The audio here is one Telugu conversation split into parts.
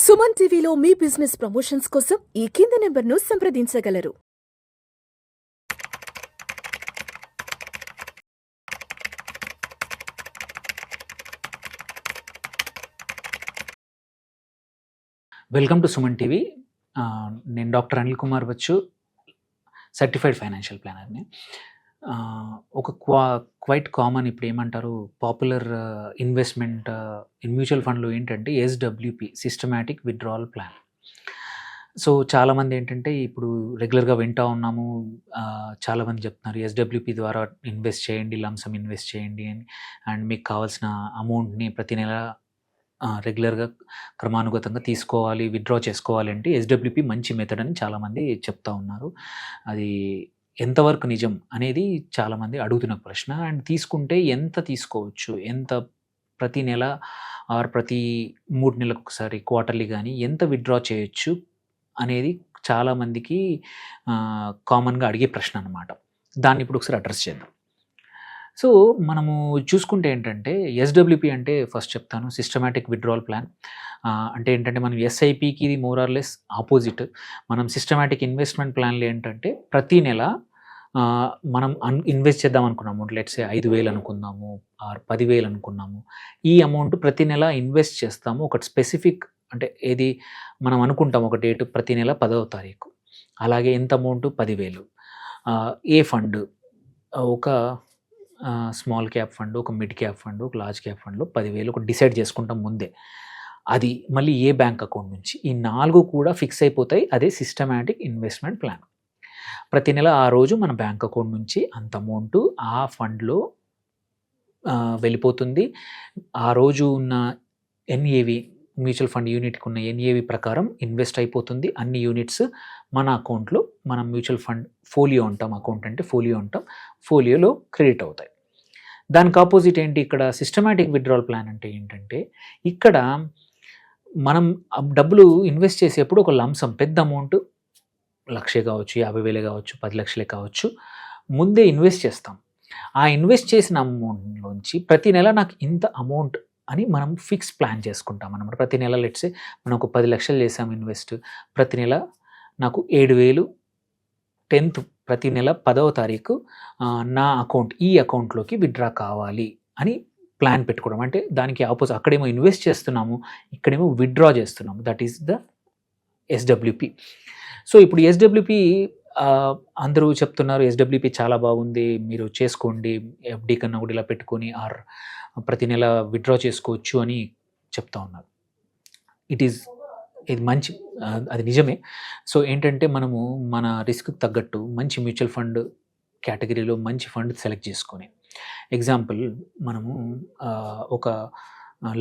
సుమన్ టీవీలో మీ బిజినెస్ ప్రమోషన్స్ కోసం ఈ కింది నెంబర్ను సంప్రదించగలరు. Welcome to Suman TV. నేను డాక్టర్ అనిల్ కుమార్ వచ్చు, సర్టిఫైడ్ ఫైనాన్షియల్ ప్లానర్ని. ఒక క్వైట్ కామన్ ఇప్పుడు ఏమంటారు పాపులర్ ఇన్వెస్ట్మెంట్ ఇన్ మ్యూచువల్ ఫండ్లో ఏంటంటే SWP, systematic withdrawal plan. So చాలామంది ఏంటంటే ఇప్పుడు రెగ్యులర్గా వింటూ ఉన్నాము, చాలామంది చెప్తున్నారు ఎస్డబ్ల్యూపి ద్వారా ఇన్వెస్ట్ చేయండి, లంసమ్ ఇన్వెస్ట్ చేయండి అని, అండ్ మీకు కావాల్సిన అమౌంట్ని ప్రతి నెల రెగ్యులర్గా క్రమానుగతంగా తీసుకోవాలి, విత్డ్రా చేసుకోవాలి అంటే ఎస్డబ్ల్యూపి మంచి మెథడ్ అని చాలామంది చెప్తా ఉన్నారు. అది ఎంతవరకు నిజం అనేది చాలామంది అడుగుతున్న ప్రశ్న. అండ్ తీసుకుంటే ఎంత తీసుకోవచ్చు, ఎంత ప్రతి నెల ఆర్ ప్రతి 3 నెలలకు ఒకసారి క్వార్టర్లీ కానీ ఎంత విత్డ్రా చేయొచ్చు అనేది చాలామందికి కామన్గా అడిగే ప్రశ్న అన్నమాట. దాన్ని ఇప్పుడు ఒకసారి అడ్రస్ చేద్దాం. సో మనము చూసుకుంటే ఏంటంటే ఎస్డబ్ల్యూపి అంటే ఫస్ట్ చెప్తాను, సిస్టమాటిక్ విత్డ్రావల్ ప్లాన్. అంటే ఏంటంటే మనం ఎస్ఐపికి ఇది మోర్ ఆర్ లెస్ ఆపోజిట్. మనం సిస్టమాటిక్ ఇన్వెస్ట్మెంట్ ప్లాన్లు ఏంటంటే ప్రతి నెల మనం ఇన్వెస్ట్ చేద్దాం అనుకున్నాము, లెట్స్ సే 5,000 అనుకుందాము ఆర్ 10,000 అనుకున్నాము. ఈ అమౌంట్ ప్రతి నెల ఇన్వెస్ట్ చేస్తాము. ఒక స్పెసిఫిక్ అంటే ఏది మనం అనుకుంటాం ఒక డేట్, ప్రతి నెల 10వ తారీఖు. అలాగే ఎంత అమౌంట్ 10,000. ఏ ఫండ్, ఒక స్మాల్ క్యాప్ ఫండ్, ఒక మిడ్ క్యాప్ ఫండ్, ఒక లార్జ్ క్యాప్ ఫండ్లో 10,000 ఒక డిసైడ్ చేసుకుంటాం ముందే. అది మళ్ళీ ఏ బ్యాంక్ అకౌంట్ నుంచి, ఈ 4 కూడా ఫిక్స్ అయిపోతాయి. అదే సిస్టమాటిక్ ఇన్వెస్ట్మెంట్ ప్లాన్. ప్రతి నెల ఆ రోజు మన బ్యాంక్ అకౌంట్ నుంచి అంత అమౌంట్ ఆ ఫండ్లో వెళ్ళిపోతుంది. ఆ రోజు ఉన్న ఎన్ఏవి, మ్యూచువల్ ఫండ్ యూనిట్కి ఉన్న ఎన్ఏవి ప్రకారం ఇన్వెస్ట్ అయిపోతుంది. అన్ని యూనిట్స్ మన అకౌంట్లో, మనం మ్యూచువల్ ఫండ్ ఫోలియో అంటాం, అకౌంట్ అంటే ఫోలియో అంటాం, ఫోలియోలో క్రెడిట్ అవుతాయి. దానికి ఆపోజిట్ ఏంటి, ఇక్కడ సిస్టమాటిక్ విత్డ్రావల్ ప్లాన్ అంటే ఏంటంటే ఇక్కడ మనం డబ్బులు ఇన్వెస్ట్ చేసేప్పుడు ఒక లంసం, పెద్ద అమౌంట్ 1,00,000 కావచ్చు, 50,000 కావచ్చు, 10 లక్షలే కావచ్చు, ముందే ఇన్వెస్ట్ చేస్తాం. ఆ ఇన్వెస్ట్ చేసిన అమౌంట్లోంచి ప్రతి నెల నాకు ఇంత అమౌంట్ అని మనం ఫిక్స్ ప్లాన్ చేసుకుంటాం అన్నమాట. ప్రతి నెల లెట్స్ సే మనం ఒక 10 లక్షలు చేసాం ఇన్వెస్ట్, ప్రతి నెల నాకు 7,000 10th ప్రతి నెల 10వ తారీఖు నా అకౌంట్, ఈ అకౌంట్లోకి విత్డ్రా కావాలి అని ప్లాన్ పెట్టుకోవడం. అంటే దానికి ఆపోజిట్, అక్కడేమో ఇన్వెస్ట్ చేస్తున్నాము, ఇక్కడేమో విత్డ్రా చేస్తున్నాము. That is the SWP. So ఇప్పుడు ఎస్డబ్ల్యూపి అందరూ చెప్తున్నారు ఎస్డబ్ల్యూపి చాలా బాగుంది, మీరు చేసుకోండి, ఎఫ్డి కన్నా కూడా ఇలా పెట్టుకొని ఆర్ ప్రతి నెల విత్డ్రా చేసుకోవచ్చు అని చెప్తా ఉన్నారు. ఇది మంచి, అది నిజమే. సో ఏంటంటే మనము మన రిస్క్కి తగ్గట్టు మంచి మ్యూచువల్ ఫండ్ కేటగిరీలో మంచి ఫండ్ సెలెక్ట్ చేసుకొని, ఎగ్జాంపుల్ మనము ఒక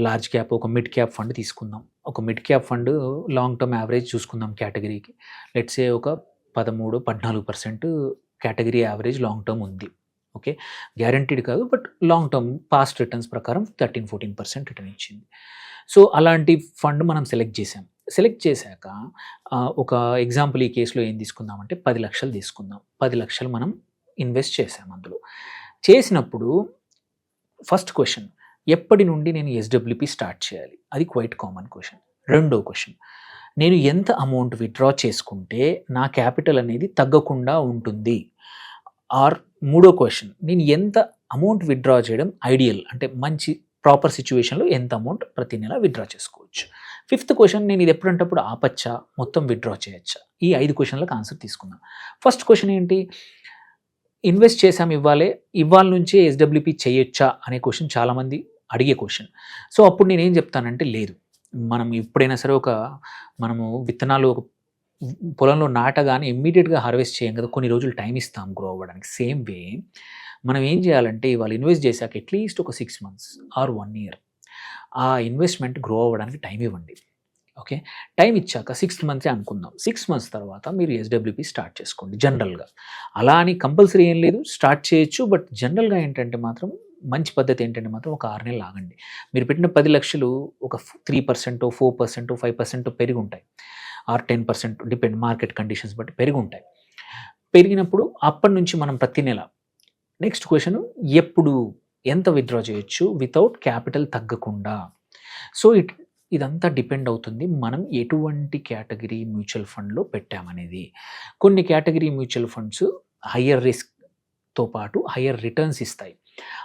లార్జ్ క్యాప్, ఒక మిడ్ క్యాప్ ఫండ్ తీసుకుందాం. ఒక mid cap fund long term average చూసుకుందాం కేటగిరీకి, లెట్స్ సే ఒక 13-14% కేటగిరీ యావరేజ్ లాంగ్ టర్మ్ ఉంది. ఓకే, గ్యారంటీడ్ కాదు, but long term past returns ప్రకారం 13-14% రిటర్న్ ఇచ్చింది. సో అలాంటి ఫండ్ మనం సెలెక్ట్ చేసాం. సెలెక్ట్ చేశాక ఒక ఎగ్జాంపుల్ ఈ కేసులో ఏం తీసుకుందామంటే 10 లక్షలు తీసుకుందాం. 10 లక్షలు మనం ఇన్వెస్ట్ చేసాం. అందులో చేసినప్పుడు ఫస్ట్ క్వశ్చన్, ఎప్పటి నుండి నేను ఎస్డబ్ల్యూపి స్టార్ట్ చేయాలి? అది క్వైట్ కామన్ క్వశ్చన్. రెండో క్వశ్చన్, నేను ఎంత అమౌంట్ విత్డ్రా చేసుకుంటే నా క్యాపిటల్ అనేది తగ్గకుండా ఉంటుంది? ఆర్ మూడో క్వశ్చన్, నేను ఎంత అమౌంట్ విత్డ్రా చేయడం ఐడియల్, అంటే మంచి ప్రాపర్ సిచ్యువేషన్లో ఎంత అమౌంట్ ప్రతి నెల విత్డ్రా చేసుకోవచ్చు? ఫిఫ్త్ క్వశ్చన్, నేను ఇది ఎప్పుడంటప్పుడు ఆపచ్చా, మొత్తం విత్డ్రా చేయొచ్చా? ఈ 5 క్వశ్చన్లకు ఆన్సర్ తీసుకుందాం. ఫస్ట్ క్వశ్చన్ ఏంటి, ఇన్వెస్ట్ చేసాం ఇవాళ నుంచే ఎస్డబ్ల్యూపి చేయొచ్చా అనే క్వశ్చన్ చాలామంది అడిగే క్వశ్చన్. సో అప్పుడు నేనేం చెప్తానంటే లేదు, మనం ఎప్పుడైనా సరే మనము విత్తనాలు ఒక పొలంలో నాటగానే ఇమ్మీడియట్గా హార్వెస్ట్ చేయం కదా, కొన్ని రోజులు టైం ఇస్తాం గ్రో అవ్వడానికి. సేమ్ వే మనం ఏం చేయాలంటే ఇవాళ ఇన్వెస్ట్ చేశాక అట్లీస్ట్ ఒక 6 months ఆర్ 1 year ఆ ఇన్వెస్ట్మెంట్ గ్రో అవ్వడానికి టైం ఇవ్వండి. ఓకే, టైం ఇచ్చాక 6 months అనుకుందాం. 6 months తర్వాత మీరు ఎస్డబ్ల్యూపి స్టార్ట్ చేసుకోండి జనరల్గా. అలా అని కంపల్సరీ ఏం లేదు, స్టార్ట్ చేయొచ్చు. బట్ జనరల్గా ఏంటంటే మాత్రం మంచి పద్ధతి ఏంటంటే మాత్రం ఒక 6 నెలలు ఆగండి. మీరు పెట్టిన 10 లక్షలు ఒక 3%, 4%, 5% పెరిగి ఉంటాయి, ఆర్ 10%, డిపెండ్ మార్కెట్ కండిషన్స్ బట్టి పెరిగి ఉంటాయి. పెరిగినప్పుడు అప్పటి నుంచి మనం ప్రతి నెల, నెక్స్ట్ క్వశ్చన్, ఎప్పుడు ఎంత విత్డ్రా చేయొచ్చు వితౌట్ క్యాపిటల్ తగ్గకుండా? సో ఇదంతా డిపెండ్ అవుతుంది మనం ఎటువంటి కేటగిరీ మ్యూచువల్ ఫండ్‌లో పెట్టామనేది. కొన్ని కేటగిరీ మ్యూచువల్ ఫండ్స్ హైయర్ రిస్క్‌తో పాటు హైయర్ రిటర్న్స్ ఇస్తాయి.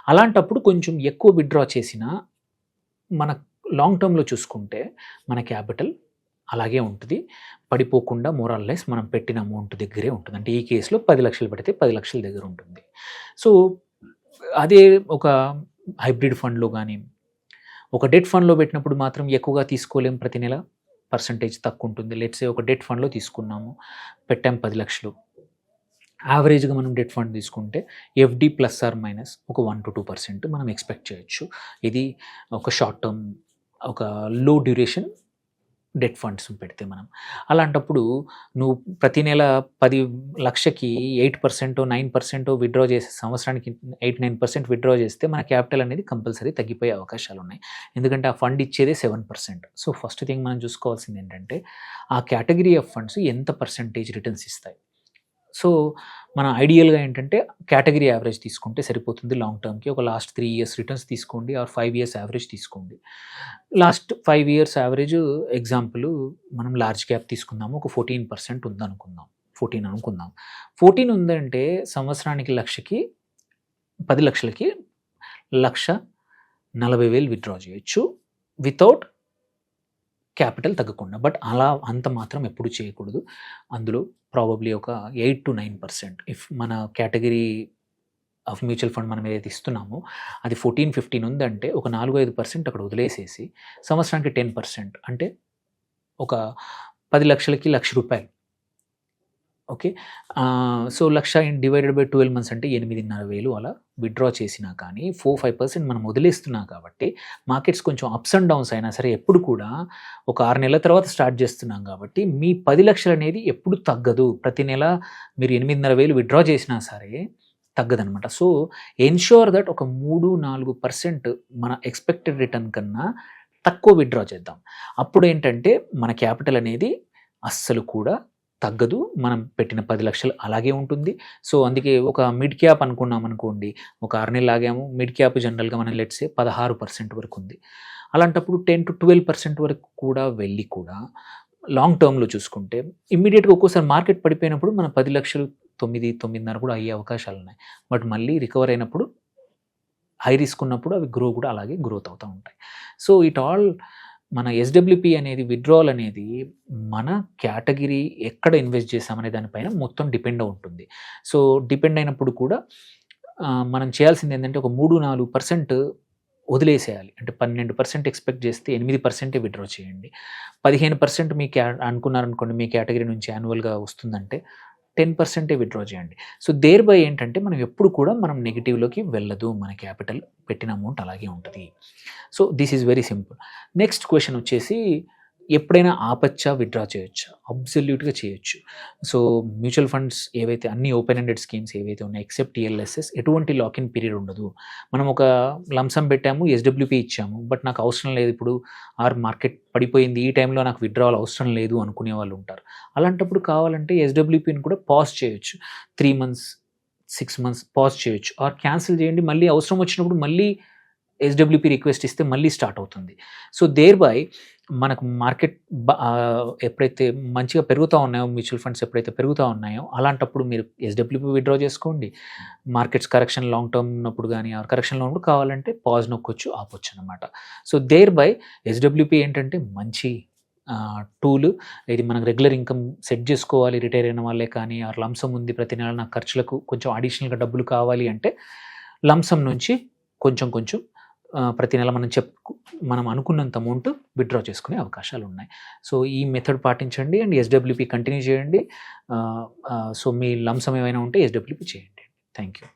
అలాంటప్పుడు కొంచెం ఎక్కువ విత్‌డ్రా చేసినా మన లాంగ్ టర్మ్‌లో చూసుకుంటే మన క్యాపిటల్ అలాగే ఉంటది. పడిపోకుండా మోర్ ఆర్ లెస్ మనం పెట్టిన అమౌంట్ దగ్గరే ఉంటుంది. అంటే ఈ కేస్‌లో 10,00,000 పెడితే 10,00,000 దగ్గర ఉంటుంది. సో, అదే ఒక హైబ్రిడ్ ఫండ్‌లో గాని, ఒక డెట్ ఫండ్‌లో పెట్టినప్పుడు మాత్రం ఎక్కువగా తీసుకోలేం ప్రతి నెల. పర్సెంటేజ్ తక్కువుంటుంది. లెట్స్ సే ఒక డెట్ ఫండ్‌లో తీసుకున్నాము. పెట్టాం 10,00,000. యావరేజ్‌గా మనం డెట్ ఫండ్ తీసుకుంటే ఎఫ్‌డి ప్లస్ ఆర్ మైనస్ ఒక 1-2% మనం ఎక్స్‌పెక్ట్ చేయొచ్చు. ఇది ఒక షార్ట్ టర్మ్, ఒక లో డ్యూరేషన్ డెట్ ఫండ్స్ పెడితే మనం. అలాంటప్పుడు నువ్వు ప్రతి నెల 10,00,000కి 8%, 9% విత్‌డ్రా చేసి సంవత్సరానికి 8-9% విత్‌డ్రా చేస్తే మన క్యాపిటల్ అనేది కంపల్సరీ తగ్గిపోయే అవకాశాలున్నాయి. ఎందుకంటే ఆ ఫండ్ ఇచ్చేదే 7%. సో, ఫస్ట్ థింగ్ మనం చూసుకోవాల్సింది ఏంటంటే ఆ కేటగిరీ ఆఫ్ ఫండ్స్ ఎంత పర్సెంటేజ్ రిటర్న్స్ ఇస్తాయి. సో, మన ఐడియల్‌గా ఏంటంటే కేటగిరీ యావరేజ్ తీసుకుంటే సరిపోతుంది లాంగ్ టర్మ్‌కి. ఒక లాస్ట్ 3 ఇయర్స్ రిటర్న్స్ తీసుకోండి ఆర్ 5 ఇయర్స్ యావరేజ్ తీసుకోండి. లాస్ట్ 5 ఇయర్స్ యావరేజ్ ఎగ్జాంపుల్ మనం లార్జ్ క్యాప్ తీసుకుందాము. ఒక 14% ఉందనుకుందాం. 14 అనుకుందాం. 14 ఉందంటే సంవత్సరానికి 10,00,000కి 1,40,000 విత్‌డ్రా చేయొచ్చు. వితౌట్ క్యాపిటల్ తగ్గకుండా. బట్ అలా అంత మాత్రం ఎప్పుడు చేయకూడదు. అందులో ప్రాబబ్లీ ఒక 8-9% ఇఫ్ మన కేటగిరీ ఆఫ్ మ్యూచువల్ ఫండ్ మనం ఏదైతే ఇస్తున్నామో అది 14-15 ఉందంటే ఒక 4-5% అక్కడ వదిలేసేసి సంవత్సరానికి 10% అంటే ఒక 10,00,000కి ₹1,00,000. Okay. So, 1,00,000 divided by 12 months అంటే 8,500 అలా విత్‌డ్రా చేసినా కానీ 4-5% మనం వదిలేస్తున్నాం కాబట్టి మార్కెట్స్ కొంచెం అప్స్ అండ్ డౌన్స్ అయినా సరే ఎప్పుడు కూడా ఒక 6 నెలల తర్వాత స్టార్ట్ చేస్తున్నాం కాబట్టి మీ 10,00,000 అనేది ఎప్పుడు తగ్గదు. ప్రతి నెల మీరు 8,500 విత్‌డ్రా చేసినా సరే తగ్గదనమాట. సో, ఎన్ష్యూర్ దట్ ఒక 3-4% మన ఎక్స్‌పెక్టెడ్ రిటర్న్ కన్నా తక్కువ విత్‌డ్రా చేద్దాం. అప్పుడేంటంటే మన క్యాపిటల్ అనేది అస్సలు కూడా తగ్గదు. మనం పెట్టిన 10,00,000 అలాగే ఉంటుంది. సో, అందుకే ఒక మిడ్ క్యాప్ అనుకున్నామనుకోండి. ఒక 6 నెలలు ఆగాము. మిడ్ క్యాప్ జనరల్‌గా మనం లెట్స్ సే 16% వరకు ఉంది. అలాంటప్పుడు 10-12% వరకు కూడా వెళ్ళి కూడా లాంగ్ టర్మ్‌లో చూసుకుంటే ఇమ్మీడియేట్‌గా ఒక్కోసారి మార్కెట్ పడిపోయినప్పుడు మన 10,00,000 9-9.5 కూడా అయ్యే అవకాశాలున్నాయి. బట్ మళ్ళీ రికవర్ అయినప్పుడు హై రిస్క్ ఉన్నప్పుడు అవి కూడా అలాగే గ్రోత్ అవుతా ఉంటాయి. సో, ఇట్ ఆల్ మన ఎస్‌డబ్ల్యూపీ అనేది విత్‌డ్రావల్ అనేది మన కేటగిరీ ఎక్కడ ఇన్వెస్ట్ చేశామనే దానిపైన మొత్తం డిపెండ్ ఉంటుంది. సో, డిపెండ్ అయినప్పుడు కూడా మనం చేయాల్సింది ఏంటంటే ఒక 3-4% వదిలేసేయాలి. అంటే 12% ఎక్స్‌పెక్ట్ చేస్తే 8% విత్‌డ్రా చేయండి. 15% మీ అనుకున్నారనుకోండి మీ కేటగిరీ నుంచి యాన్యువల్‌గా వస్తుందంటే 10% విత్‌డ్రా చేయండి. సో, దేర్ బై ఏంటంటే మనం ఎప్పుడు కూడా మనం నెగెటివ్‌లోకి వెళ్ళదు. మన క్యాపిటల్ పెట్టిన అమౌంట్ అలాగే ఉంటది. So, this is very simple. Next question వచ్చేసి ఎప్పుడైనా ఆపచ్చా? విత్‌డ్రా చేయొచ్చా? అబ్సల్యూట్‌గా చేయొచ్చు. సో, మ్యూచువల్ ఫండ్స్ ఏవైతే అన్ని ఓపెన్ ఎండెడ్ స్కీమ్స్ ఏవైతే ఉన్నాయో ఎక్సెప్ట్ టీఎల్ఎస్ఎస్ ఎటువంటి లాక్ ఇన్ పీరియడ్ ఉండదు. మనం ఒక లంసమ్ పెట్టాము, ఎస్‌డబ్ల్యూపీ ఇచ్చాము. బట్ నాకు అవసరం లేదు ఇప్పుడు మార్కెట్ పడిపోయింది. ఈ టైంలో నాకు విత్‌డ్రావల్ అవసరం లేదు అనుకునే వాళ్ళు ఉంటారు. అలాంటప్పుడు కావాలంటే ఎస్‌డబ్ల్యూపీని కూడా పాజ్ చేయొచ్చు. 3 మంత్స్, 6 మంత్స్ పాజ్ చేయొచ్చు. ఆర్ క్యాన్సిల్ చేయండి. మళ్ళీ అవసరం వచ్చినప్పుడు మళ్ళీ ఎస్‌డబ్ల్యూపీ రిక్వెస్ట్ ఇస్తే మళ్ళీ స్టార్ట్ అవుతుంది. సో, దేర్ బై మనకు మార్కెట్ ఎప్పుడైతే మంచిగా పెరుగుతా ఉన్నాయో మ్యూచువల్ ఫండ్స్ ఎప్పుడైతే పెరుగుతా ఉన్నాయో అలాంటప్పుడు మీరు ఎస్‌డబ్ల్యూపీ విత్‌డ్రా చేసుకోండి. మార్కెట్స్ కరెక్షన్ లాంగ్ టర్మ్ ఉన్నప్పుడు గానీ ఆర్ కరెక్షన్‌లో ఉన్నప్పుడు కావాలంటే పాజ్ నొక్కొచ్చు, ఆపొచ్చు అనమాట. సో, దేర్ బై ఎస్‌డబ్ల్యూపీ ఏంటంటే మంచి టూల్. ఇది మనకు రెగ్యులర్ ఇన్‌కమ్ సెట్ చేసుకోవాలి రిటైర్ అయిన వాళ్ళే కానీ ఆర్ లంసమ్ ఉంది ప్రతి నెల నాకు ఖర్చులకు కొంచెం అడిషనల్‌గా డబ్బులు కావాలి అంటే లంసమ్ నుంచి కొంచెం కొంచెం ప్రతి నెల మనం అనుకున్నంత అమౌంట్ విత్‌డ్రా చేసుకునే అవకాశాలున్నాయి. సో, ఈ మెథడ్ పాటించండి అండ్ ఎస్‌డబ్ల్యూపీ కంటిన్యూ చేయండి. సో, మీ లంసమ్ ఏమైనా ఉంటే ఎస్‌డబ్ల్యూపీ చేయండి. Thank you.